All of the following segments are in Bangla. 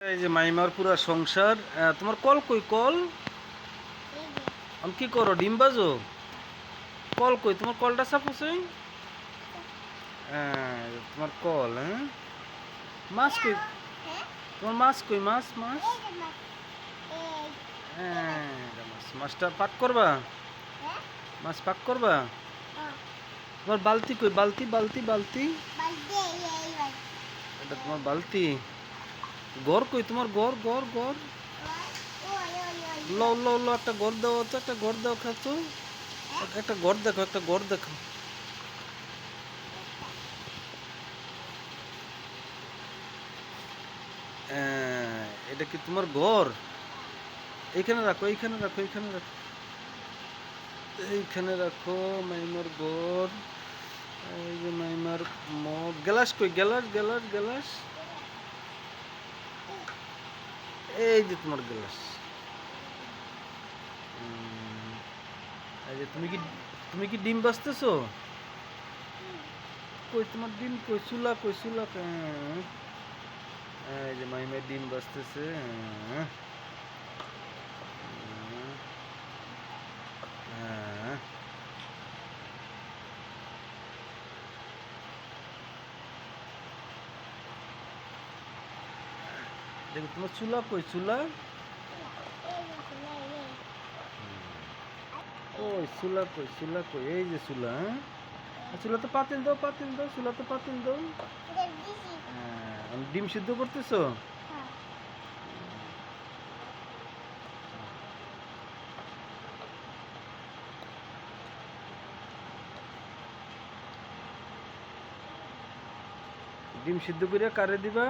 এই যে মাইমার পুরা সংসার। তোমার কল কই কল? আমি কি করো, ডিম বাজো? কল কই তোমার? কলটা সাপোসই তোমার কল। হ্যাঁ, মাছ কই তোমার? মাছ কই? মাছ মাছ হ্যাঁ, মাছটা পাক করবা? মাছ পাক করবা? তোমার বালতি কই? বালতি বালতি বালতি এটা তোমার বালতি। গড় কই তোমার? গড় গড় গড় লো লো লো, একটা গড় দাও তো, একটা গড় দাও খাতো। একটা গড় দেখো, একটা গড় দেখো। এটা কি তোমার ঘর? এইখানে রাখো, এইখানে রাখো, এইখানে রাখো, এইখানে রাখো মাইমার ঘর। এই যে মাইমার মগ। গ্লাস কই? গ্লাস গ্লাস গ্লাস এই যে তোমার গ্লাস। এই যে তুমি কি ডিম বাজতেছো? কই তোমার ডিম কই? চুলা কই? চুলা এই যে মাইমার ডিম বাজতেছে। হ্যাঁ, হ্যাঁ, দেখো তোমার চুলা কই? চুলা কই? চুলা কই? চুলা কই? এই যে চুলা। হ্যাঁ, চুলাতে পাতিল দাও, পাতিল দাও, চুলাতে পাতিল দাও। ডিম সিদ্ধ করতেছো? ডিম সিদ্ধ করিয়া কারে দিবা?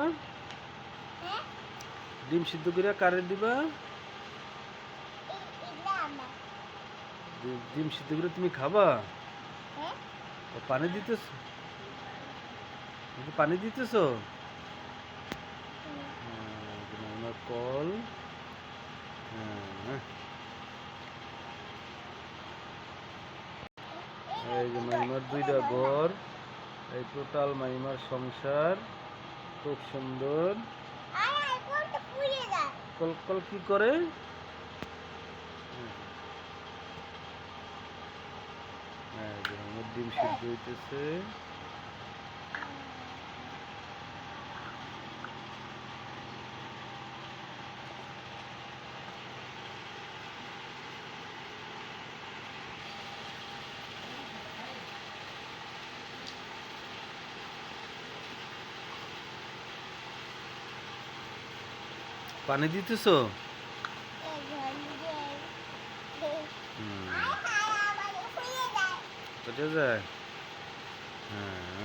ডিম সিদ্ধ করিয়া কারে দিবা? ডিম সিদ্ধ করে তুমি খাবা? পানি দিতেছো? পানি দিতেছো? আমার কল। হ্যাঁ, এই যে মাইমার দুইটা ঘর। এই টোটাল মাইমার সংসার খুব সুন্দর। কল কল কি করে? হ্যাঁ, মাইমার ডিম সিদ্ধ হইতেছে। পানি দিতেছো? ওটা যায়। হ্যাঁ।